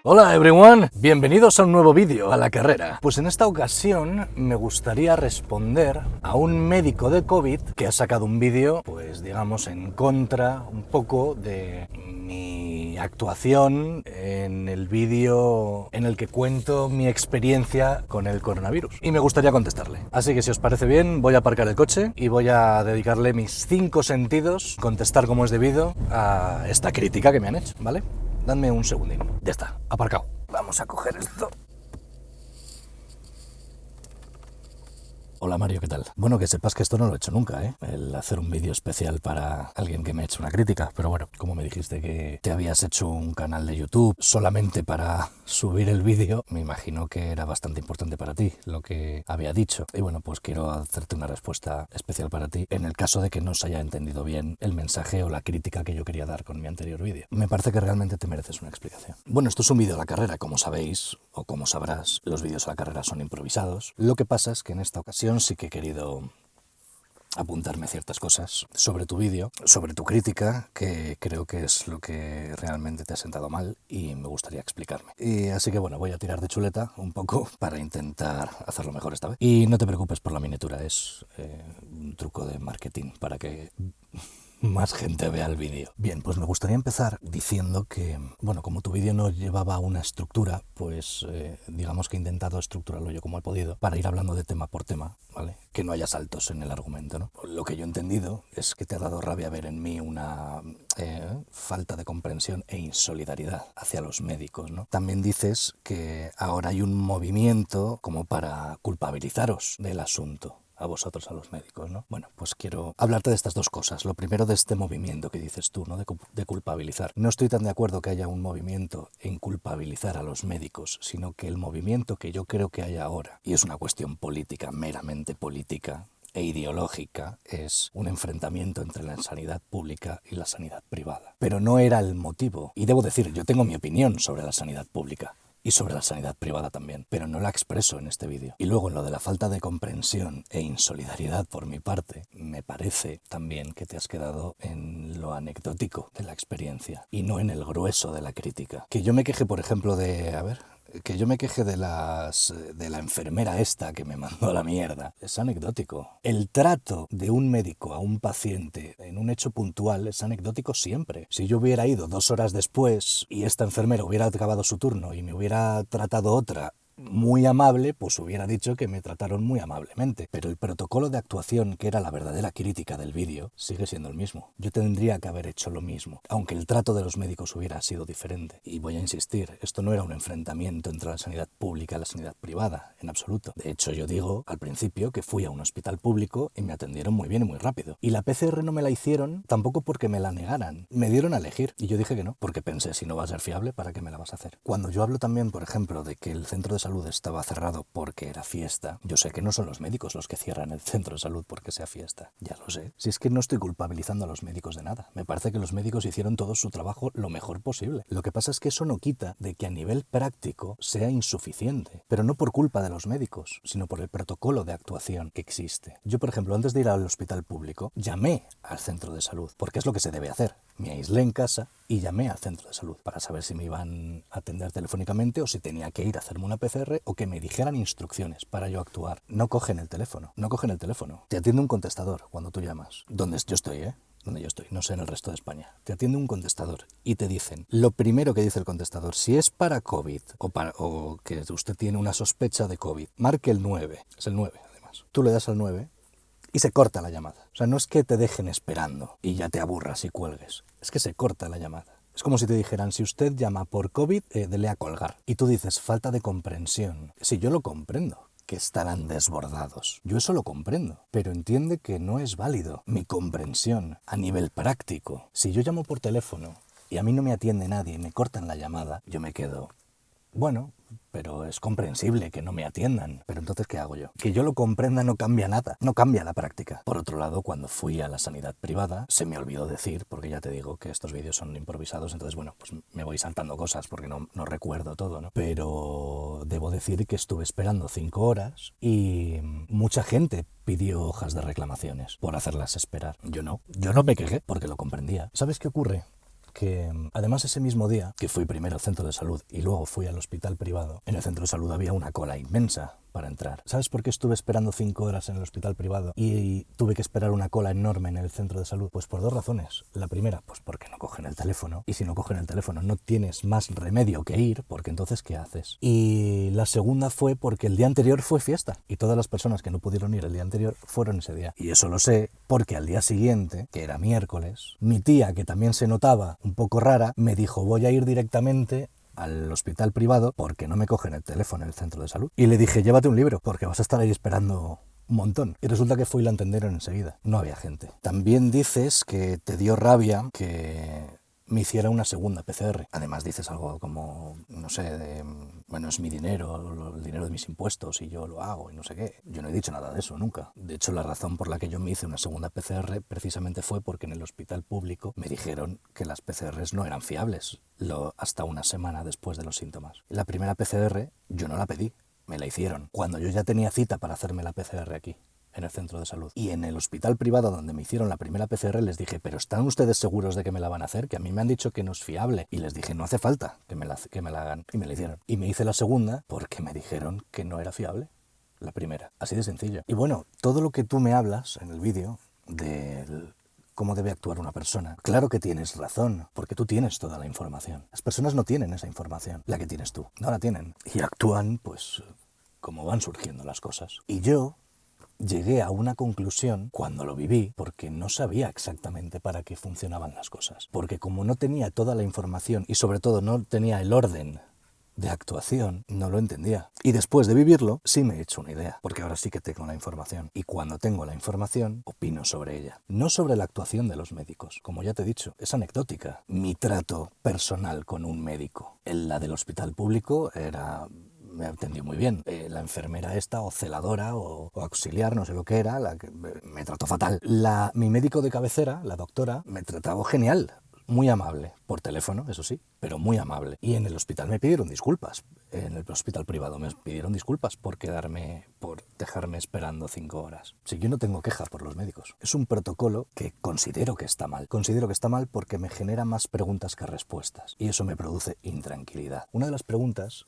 Hola everyone, bienvenidos a un nuevo vídeo a la carrera. Pues en esta ocasión me gustaría responder a un médico de COVID que ha sacado un vídeo, pues digamos, en contra un poco de mi actuación en el vídeo en el que cuento mi experiencia con el coronavirus. Y me gustaría contestarle. Así que si os parece bien, voy a aparcar el coche y voy a dedicarle mis 5 sentidos, contestar como es debido a esta crítica que me han hecho, ¿vale? Dadme un segundín. Ya está, aparcado. Vamos a coger esto. Hola Mario, ¿qué tal? Bueno, que sepas que esto no lo he hecho nunca, ¿eh? El hacer un vídeo especial para alguien que me ha hecho una crítica. Pero bueno, como me dijiste que te habías hecho un canal de YouTube solamente para subir el vídeo, me imagino que era bastante importante para ti lo que había dicho. Y bueno, pues quiero hacerte una respuesta especial para ti en el caso de que no se haya entendido bien el mensaje o la crítica que yo quería dar con mi anterior vídeo. Me parece que realmente te mereces una explicación. Bueno, esto es un vídeo a la carrera, como sabéis, o como sabrás, los vídeos a la carrera son improvisados. Lo que pasa es que en esta ocasión sí que he querido apuntarme ciertas cosas sobre tu vídeo, sobre tu crítica, que creo que es lo que realmente te ha sentado mal y me gustaría explicarme. Y así que bueno, voy a tirar de chuleta un poco para intentar hacerlo mejor esta vez. Y no te preocupes por la miniatura, es un truco de marketing para que más gente vea el vídeo. Bien, pues me gustaría empezar diciendo que, bueno, como tu vídeo no llevaba una estructura, pues digamos que he intentado estructurarlo yo como he podido para ir hablando de tema por tema, ¿vale? Que no haya saltos en el argumento, ¿no? Lo que yo he entendido es que te ha dado rabia ver en mí una falta de comprensión e insolidaridad hacia los médicos, ¿no? También dices que ahora hay un movimiento como para culpabilizaros del asunto. A vosotros, a los médicos, ¿no? Bueno, pues quiero hablarte de estas dos cosas. Lo primero, de este movimiento que dices tú, ¿no? De culpabilizar. No estoy tan de acuerdo que haya un movimiento en culpabilizar a los médicos, sino que el movimiento que yo creo que hay ahora, y es una cuestión política, meramente política e ideológica, es un enfrentamiento entre la sanidad pública y la sanidad privada. Pero no era el motivo. Y debo decir, yo tengo mi opinión sobre la sanidad pública y sobre la sanidad privada también, pero no la expreso en este vídeo. Y luego en lo de la falta de comprensión e insolidaridad por mi parte, me parece también que te has quedado en lo anecdótico de la experiencia y no en el grueso de la crítica. Que yo me queje, por ejemplo, que yo me queje de la enfermera esta que me mandó a la mierda, es anecdótico. El trato de un médico a un paciente en un hecho puntual es anecdótico siempre. Si yo hubiera ido 2 horas después y esta enfermera hubiera acabado su turno y me hubiera tratado otra muy amable, pues hubiera dicho que me trataron muy amablemente. Pero el protocolo de actuación, que era la verdadera crítica del vídeo, sigue siendo el mismo. Yo tendría que haber hecho lo mismo, aunque el trato de los médicos hubiera sido diferente. Y voy a insistir, esto no era un enfrentamiento entre la sanidad pública y la sanidad privada, en absoluto. De hecho, yo digo al principio que fui a un hospital público y me atendieron muy bien y muy rápido. Y la PCR no me la hicieron tampoco porque me la negaran. Me dieron a elegir y yo dije que no, porque pensé, si no va a ser fiable, ¿para qué me la vas a hacer? Cuando yo hablo también, por ejemplo, de que el centro de salud estaba cerrado porque era fiesta, yo sé que no son los médicos los que cierran el centro de salud porque sea fiesta, ya lo sé. Si es que no estoy culpabilizando a los médicos de nada, me parece que los médicos hicieron todo su trabajo lo mejor posible. Lo que pasa es que eso no quita de que a nivel práctico sea insuficiente, pero no por culpa de los médicos, sino por el protocolo de actuación que existe. Yo, por ejemplo, antes de ir al hospital público, llamé al centro de salud, porque es lo que se debe hacer. Me aislé en casa y llamé al centro de salud para saber si me iban a atender telefónicamente o si tenía que ir a hacerme una PCR o que me dijeran instrucciones para yo actuar. No cogen el teléfono, no cogen el teléfono. Te atiende un contestador cuando tú llamas. Donde yo estoy, donde yo estoy, no sé en el resto de España. Te atiende un contestador y te dicen, lo primero que dice el contestador, si es para COVID o que usted tiene una sospecha de COVID, marque el 9, es el 9 además. Tú le das al 9 y se corta la llamada. O sea, no es que te dejen esperando y ya te aburras y cuelgues. Es que se corta la llamada. Es como si te dijeran, si usted llama por COVID, dele a colgar. Y tú dices, falta de comprensión. Sí, yo lo comprendo, que estarán desbordados. Yo eso lo comprendo, pero entiende que no es válido mi comprensión a nivel práctico. Si yo llamo por teléfono y a mí no me atiende nadie y me cortan la llamada, yo me quedo, bueno, pero es comprensible que no me atiendan. Pero entonces, ¿qué hago yo? Que yo lo comprenda no cambia nada, no cambia la práctica. Por otro lado, cuando fui a la sanidad privada, se me olvidó decir, porque ya te digo que estos vídeos son improvisados, entonces, bueno, pues me voy saltando cosas porque no recuerdo todo, ¿no? Pero debo decir que estuve esperando 5 horas y mucha gente pidió hojas de reclamaciones por hacerlas esperar. Yo no me quejé porque lo comprendía. ¿Sabes qué ocurre? que además ese mismo día, que fui primero al centro de salud y luego fui al hospital privado, en el centro de salud había una cola inmensa para entrar. ¿Sabes por qué estuve esperando 5 horas en el hospital privado y tuve que esperar una cola enorme en el centro de salud? Pues por 2 razones. La primera, pues porque no cogen el teléfono, y si no cogen el teléfono no tienes más remedio que ir, porque entonces ¿qué haces? Y la segunda fue porque el día anterior fue fiesta y todas las personas que no pudieron ir el día anterior fueron ese día. Y eso lo sé porque al día siguiente, que era miércoles, mi tía, que también se notaba un poco rara, me dijo: voy a ir directamente al hospital privado porque no me cogen el teléfono en el centro de salud. Y le dije: llévate un libro porque vas a estar ahí esperando un montón. Y resulta que fue y la atendieron enseguida. No había gente. También dices que te dio rabia que me hiciera una segunda PCR. Además dices algo como, no sé, bueno, es mi dinero, el dinero de mis impuestos y yo lo hago y no sé qué. Yo no he dicho nada de eso nunca. De hecho, la razón por la que yo me hice una segunda PCR precisamente fue porque en el hospital público me dijeron que las PCRs no eran fiables hasta una semana después de los síntomas. La primera PCR yo no la pedí, me la hicieron cuando yo ya tenía cita para hacerme la PCR aquí, en el centro de salud. Y en el hospital privado donde me hicieron la primera PCR les dije: ¿pero están ustedes seguros de que me la van a hacer? Que a mí me han dicho que no es fiable. Y les dije: no hace falta que me la hagan. Y me la hicieron. Y me hice la segunda porque me dijeron que no era fiable la primera. Así de sencillo. Y bueno, todo lo que tú me hablas en el vídeo de cómo debe actuar una persona, claro que tienes razón, porque tú tienes toda la información. Las personas no tienen esa información, la que tienes tú. No la tienen. Y actúan, pues, como van surgiendo las cosas. Y yo llegué a una conclusión cuando lo viví, porque no sabía exactamente para qué funcionaban las cosas. Porque como no tenía toda la información y sobre todo no tenía el orden de actuación, no lo entendía. Y después de vivirlo, sí me he hecho una idea, porque ahora sí que tengo la información. Y cuando tengo la información, opino sobre ella. No sobre la actuación de los médicos. Como ya te he dicho, es anecdótica. Mi trato personal con un médico. La del hospital público me atendió muy bien. La enfermera esta, o celadora, o auxiliar, no sé lo que era, la que me trató fatal. Mi médico de cabecera, la doctora, me trataba genial. Muy amable, por teléfono, eso sí, pero muy amable. Y en el hospital me pidieron disculpas, en el hospital privado me pidieron disculpas por dejarme esperando 5 horas. Si yo no tengo queja por los médicos. Es un protocolo que considero que está mal. Considero que está mal porque me genera más preguntas que respuestas. Y eso me produce intranquilidad. Una de las preguntas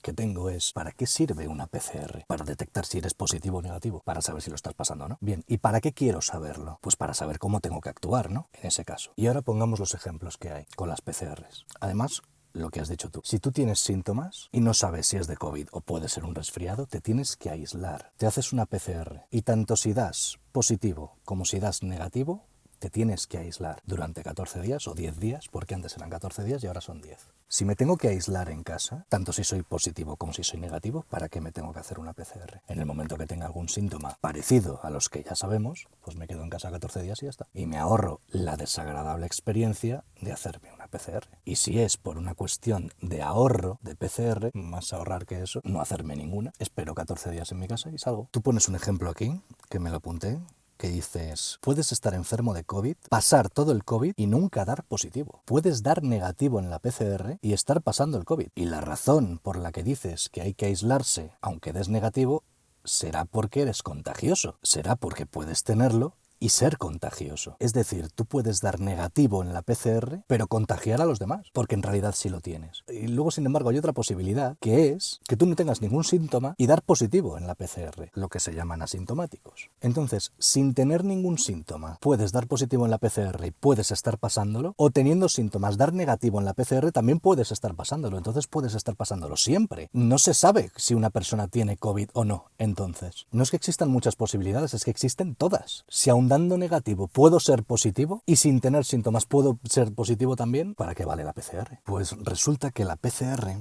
que tengo es: ¿para qué sirve una PCR? Para detectar si eres positivo o negativo, para saber si lo estás pasando o no. Bien, ¿y para qué quiero saberlo? Pues para saber cómo tengo que actuar, ¿no? En ese caso. Y ahora pongamos los ejemplos que hay con las PCRs. Además, lo que has dicho tú. Si tú tienes síntomas y no sabes si es de COVID o puede ser un resfriado, te tienes que aislar. Te haces una PCR y tanto si das positivo como si das negativo, te tienes que aislar durante 14 días o 10 días, porque antes eran 14 días y ahora son 10. Si me tengo que aislar en casa, tanto si soy positivo como si soy negativo, ¿para qué me tengo que hacer una PCR? En el momento que tenga algún síntoma parecido a los que ya sabemos, pues me quedo en casa 14 días y ya está. Y me ahorro la desagradable experiencia de hacerme una PCR. Y si es por una cuestión de ahorro de PCR, más ahorrar que eso, no hacerme ninguna, espero 14 días en mi casa y salgo. Tú pones un ejemplo aquí, que me lo apunté, que dices: puedes estar enfermo de COVID, pasar todo el COVID y nunca dar positivo. Puedes dar negativo en la PCR y estar pasando el COVID. Y la razón por la que dices que hay que aislarse aunque des negativo será porque eres contagioso. Será porque puedes tenerlo y ser contagioso. Es decir, tú puedes dar negativo en la PCR, pero contagiar a los demás, porque en realidad sí lo tienes. Y luego, sin embargo, hay otra posibilidad, que es que tú no tengas ningún síntoma y dar positivo en la PCR, lo que se llaman asintomáticos. Entonces, sin tener ningún síntoma, puedes dar positivo en la PCR y puedes estar pasándolo, o teniendo síntomas, dar negativo en la PCR, también puedes estar pasándolo. Entonces puedes estar pasándolo siempre. No se sabe si una persona tiene COVID o no. Entonces, no es que existan muchas posibilidades, es que existen todas. Si aún dando negativo puedo ser positivo y sin tener síntomas puedo ser positivo también, ¿para qué vale la PCR? Pues resulta que la PCR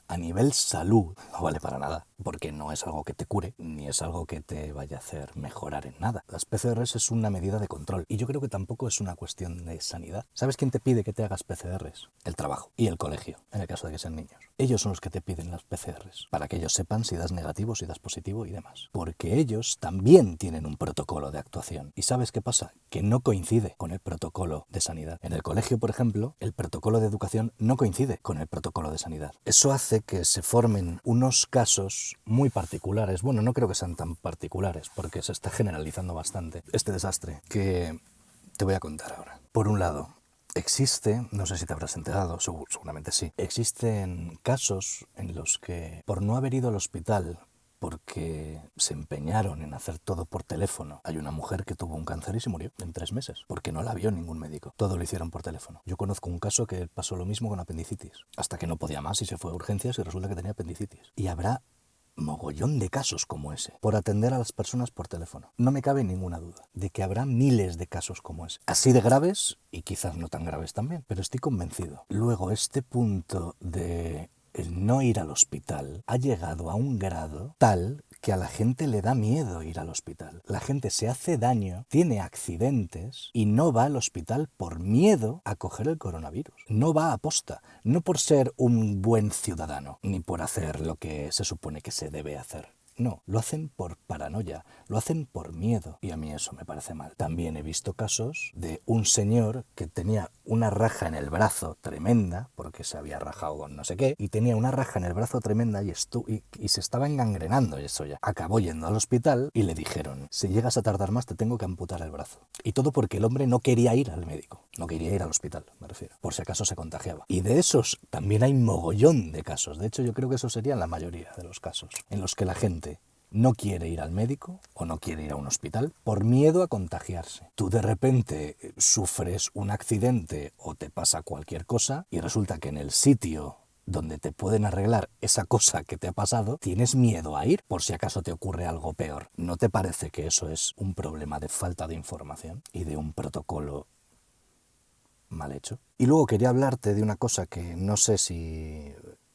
a nivel salud no vale para nada, porque no es algo que te cure, ni es algo que te vaya a hacer mejorar en nada. Las PCRs es una medida de control, y yo creo que tampoco es una cuestión de sanidad. ¿Sabes quién te pide que te hagas PCRs? El trabajo y el colegio, en el caso de que sean niños. Ellos son los que te piden las PCRs, para que ellos sepan si das negativo, si das positivo y demás. Porque ellos también tienen un protocolo de actuación. ¿Y sabes qué pasa? Que no coincide con el protocolo de sanidad. En el colegio, por ejemplo, el protocolo de educación no coincide con el protocolo de sanidad. Eso hace que se formen unos casos muy particulares. Bueno, no creo que sean tan particulares, porque se está generalizando bastante este desastre que te voy a contar ahora. Por un lado, Existe, no sé si te habrás enterado, seguramente sí, existen casos en los que por no haber ido al hospital porque se empeñaron en hacer todo por teléfono. Hay una mujer que tuvo un cáncer y se murió en 3 meses, porque no la vio ningún médico. Todo lo hicieron por teléfono. Yo conozco un caso que pasó lo mismo con apendicitis, hasta que no podía más y se fue a urgencias y resulta que tenía apendicitis. Y habrá mogollón de casos como ese, por atender a las personas por teléfono. No me cabe ninguna duda de que habrá miles de casos como ese. Así de graves y quizás no tan graves también, pero estoy convencido. Luego, este punto de el no ir al hospital ha llegado a un grado tal que a la gente le da miedo ir al hospital. La gente se hace daño, tiene accidentes y no va al hospital por miedo a coger el coronavirus. No va a posta, no por ser un buen ciudadano, ni por hacer lo que se supone que se debe hacer. No, lo hacen por paranoia, lo hacen por miedo y a mí eso me parece mal. También he visto casos de un señor que tenía una raja en el brazo tremenda, porque se había rajado con no sé qué, y tenía una raja en el brazo tremenda y se estaba engangrenando y eso ya. Acabó yendo al hospital y le dijeron, si llegas a tardar más te tengo que amputar el brazo. Y todo porque el hombre no quería ir al médico, no quería ir al hospital, me refiero, por si acaso se contagiaba. Y de esos también hay mogollón de casos. De hecho, yo creo que eso serían la mayoría de los casos en los que la gente no quiere ir al médico o no quiere ir a un hospital por miedo a contagiarse. Tú de repente sufres un accidente o te pasa cualquier cosa y resulta que en el sitio donde te pueden arreglar esa cosa que te ha pasado, tienes miedo a ir por si acaso te ocurre algo peor. ¿No te parece que eso es un problema de falta de información y de un protocolo mal hecho? Y luego quería hablarte de una cosa que no sé si...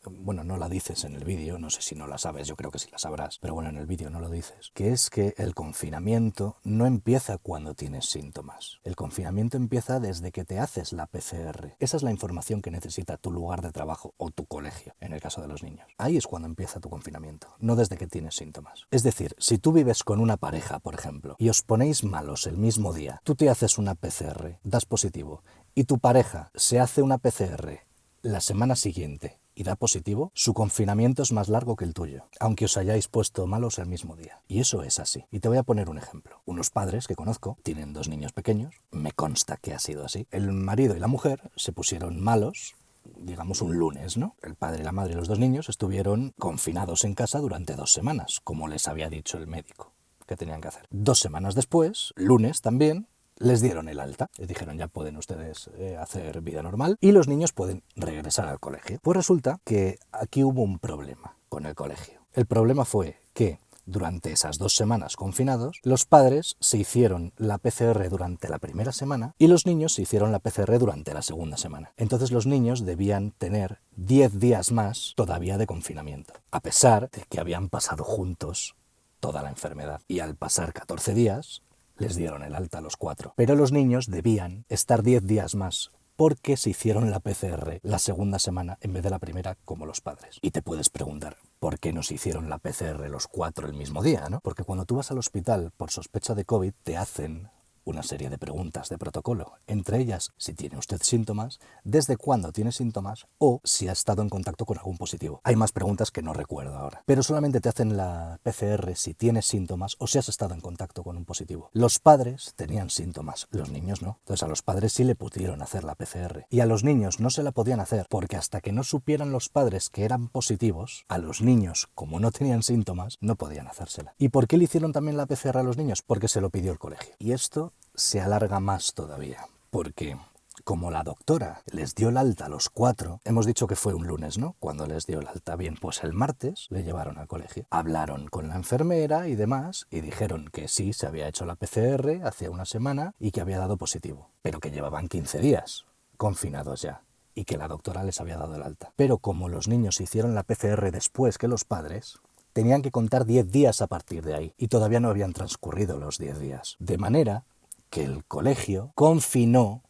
Bueno, no la dices en el vídeo, no sé si no la sabes, yo creo que sí la sabrás, pero bueno, en el vídeo no lo dices, que es que el confinamiento no empieza cuando tienes síntomas. El confinamiento empieza desde que te haces la PCR. Esa es la información que necesita tu lugar de trabajo o tu colegio, en el caso de los niños. Ahí es cuando empieza tu confinamiento, no desde que tienes síntomas. Es decir, si tú vives con una pareja, por ejemplo, y os ponéis malos el mismo día, tú te haces una PCR, das positivo, y tu pareja se hace una PCR la semana siguiente y da positivo, su confinamiento es más largo que el tuyo, aunque os hayáis puesto malos el mismo día. Y eso es así. Y te voy a poner un ejemplo. Unos padres que conozco tienen 2 niños pequeños, me consta que ha sido así. El marido y la mujer se pusieron malos, digamos un lunes, ¿no? El padre, la madre y los 2 niños estuvieron confinados en casa durante 2 semanas, como les había dicho el médico que tenían que hacer. 2 semanas después, lunes también, les dieron el alta. Les dijeron, ya pueden ustedes hacer vida normal y los niños pueden regresar al colegio. Pues resulta que aquí hubo un problema con el colegio. El problema fue que durante esas 2 semanas confinados, los padres se hicieron la PCR durante la primera semana y los niños se hicieron la PCR durante la segunda semana. Entonces los niños debían tener 10 días más todavía de confinamiento, a pesar de que habían pasado juntos toda la enfermedad. Y al pasar 14 días, les dieron el alta a los 4. Pero los niños debían estar 10 días más porque se hicieron la PCR la segunda semana en vez de la primera como los padres. Y te puedes preguntar, ¿por qué no se hicieron la PCR los 4 el mismo día, no? Porque cuando tú vas al hospital por sospecha de COVID te hacen una serie de preguntas de protocolo, entre ellas si tiene usted síntomas, desde cuándo tiene síntomas o si ha estado en contacto con algún positivo. Hay más preguntas que no recuerdo ahora, pero solamente te hacen la PCR si tienes síntomas o si has estado en contacto con un positivo. Los padres tenían síntomas, los niños no. Entonces a los padres sí le pudieron hacer la PCR y a los niños no se la podían hacer porque hasta que no supieran los padres que eran positivos, a los niños, como no tenían síntomas, no podían hacérsela. ¿Y por qué le hicieron también la PCR a los niños? Porque se lo pidió el colegio. Y esto se alarga más todavía, porque como la doctora les dio el alta a los 4, hemos dicho que fue un lunes, ¿no? Cuando les dio el alta, bien, pues el martes le llevaron al colegio. Hablaron con la enfermera y demás y dijeron que sí, se había hecho la PCR hace una semana y que había dado positivo, pero que llevaban 15 días confinados ya y que la doctora les había dado el alta. Pero como los niños hicieron la PCR después que los padres, tenían que contar 10 días a partir de ahí y todavía no habían transcurrido los 10 días. De manera que el colegio confinó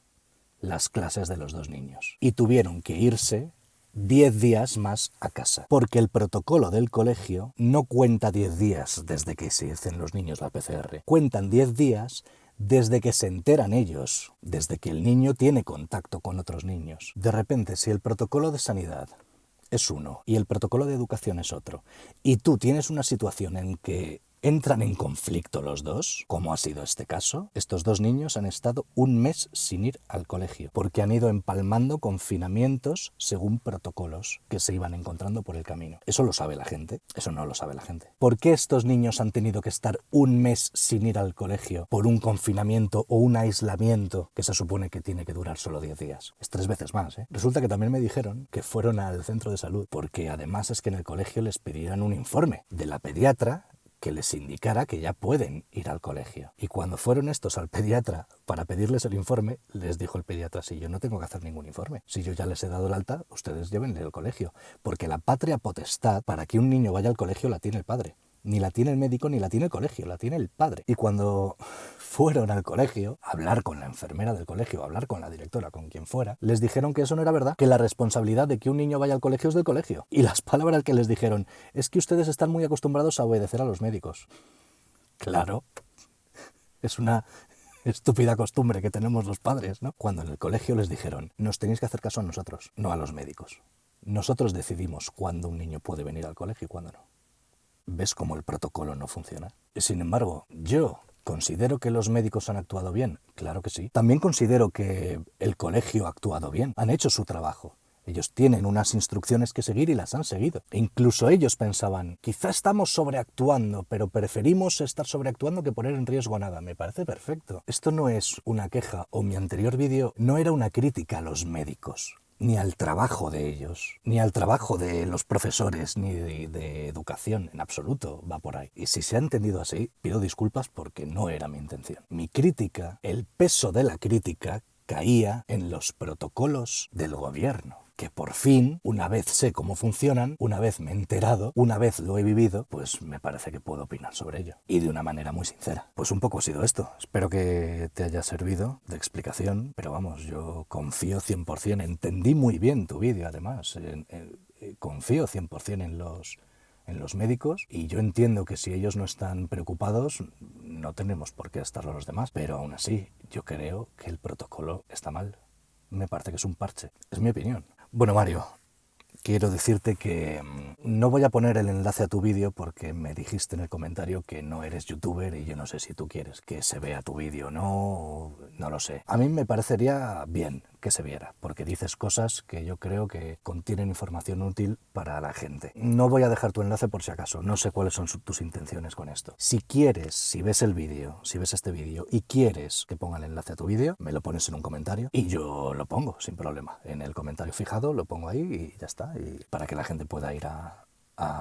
las clases de los 2 niños y tuvieron que irse 10 días más a casa, porque el protocolo del colegio no cuenta 10 días desde que se hacen los niños la PCR, cuentan 10 días desde que se enteran ellos, desde que el niño tiene contacto con otros niños. De repente, si el protocolo de sanidad es uno y el protocolo de educación es otro, y tú tienes una situación en que entran en conflicto los dos, como ha sido este caso. Estos dos niños han estado un mes sin ir al colegio, porque han ido empalmando confinamientos según protocolos que se iban encontrando por el camino. Eso lo sabe la gente, eso no lo sabe la gente. ¿Por qué estos niños han tenido que estar un mes sin ir al colegio por un confinamiento o un aislamiento que se supone que tiene que durar solo 10 días? Es 3 veces más, ¿eh? Resulta que también me dijeron que fueron al centro de salud, porque además es que en el colegio les pidieran un informe de la pediatra que les indicara que ya pueden ir al colegio. Y cuando fueron estos al pediatra para pedirles el informe, les dijo el pediatra: si yo no tengo que hacer ningún informe, si yo ya les he dado el alta, ustedes llévenle al colegio, porque la patria potestad para que un niño vaya al colegio la tiene el padre. Ni la tiene el médico ni la tiene el colegio, la tiene el padre. Y cuando fueron al colegio a hablar con la enfermera del colegio, a hablar con la directora, con quien fuera, les dijeron que eso no era verdad, que la responsabilidad de que un niño vaya al colegio es del colegio. Y las palabras que les dijeron: es que ustedes están muy acostumbrados a obedecer a los médicos. Claro, es una estúpida costumbre que tenemos los padres, ¿no? Cuando en el colegio les dijeron: nos tenéis que hacer caso a nosotros, no a los médicos. Nosotros decidimos cuándo un niño puede venir al colegio y cuándo no. ¿Ves cómo el protocolo no funciona? Sin embargo, yo considero que los médicos han actuado bien. Claro que sí. También considero que el colegio ha actuado bien. Han hecho su trabajo. Ellos tienen unas instrucciones que seguir y las han seguido. E incluso ellos pensaban: quizá estamos sobreactuando, pero preferimos estar sobreactuando que poner en riesgo nada. Me parece perfecto. Esto no es una queja, o mi anterior vídeo no era una crítica a los médicos, ni al trabajo de ellos, ni al trabajo de los profesores, ni de educación, en absoluto va por ahí. Y si se ha entendido así, pido disculpas porque no era mi intención. Mi crítica, el peso de la crítica, caía en los protocolos del gobierno, que por fin, una vez sé cómo funcionan, una vez me he enterado, una vez lo he vivido, pues me parece que puedo opinar sobre ello. Y de una manera muy sincera. Pues un poco ha sido esto. Espero que te haya servido de explicación, pero vamos, yo confío 100%, entendí muy bien tu vídeo además, confío 100% en los médicos, y yo entiendo que si ellos no están preocupados, no tenemos por qué estarlo los demás, pero aún así, yo creo que el protocolo está mal. Me parece que es un parche. Es mi opinión. Bueno, Mario, quiero decirte que no voy a poner el enlace a tu vídeo porque me dijiste en el comentario que no eres youtuber y yo no sé si tú quieres que se vea tu vídeo o no, no lo sé. A mí me parecería bien que se viera, porque dices cosas que yo creo que contienen información útil para la gente. No voy a dejar tu enlace por si acaso, no sé cuáles son tus intenciones con esto. Si quieres, si ves el vídeo, si ves este vídeo y quieres que ponga el enlace a tu vídeo, me lo pones en un comentario y yo lo pongo sin problema. En el comentario fijado lo pongo ahí y ya está, y para que la gente pueda ir a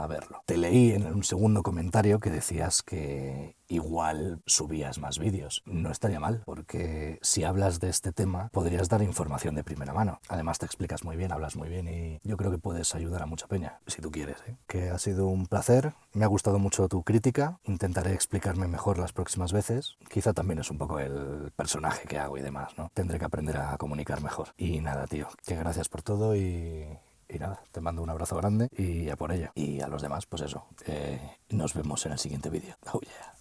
verlo. Te leí en un segundo comentario que decías que igual subías más vídeos. No estaría mal, porque si hablas de este tema podrías dar información de primera mano. Además te explicas muy bien, hablas muy bien y yo creo que puedes ayudar a mucha peña, si tú quieres, ¿eh? Que ha sido un placer, me ha gustado mucho tu crítica, intentaré explicarme mejor las próximas veces. Quizá también es un poco el personaje que hago y demás, ¿no? Tendré que aprender a comunicar mejor. Y nada, tío, que gracias por todo y nada, te mando un abrazo grande y a por ello. Y a los demás, pues eso, nos vemos en el siguiente vídeo. Oh yeah.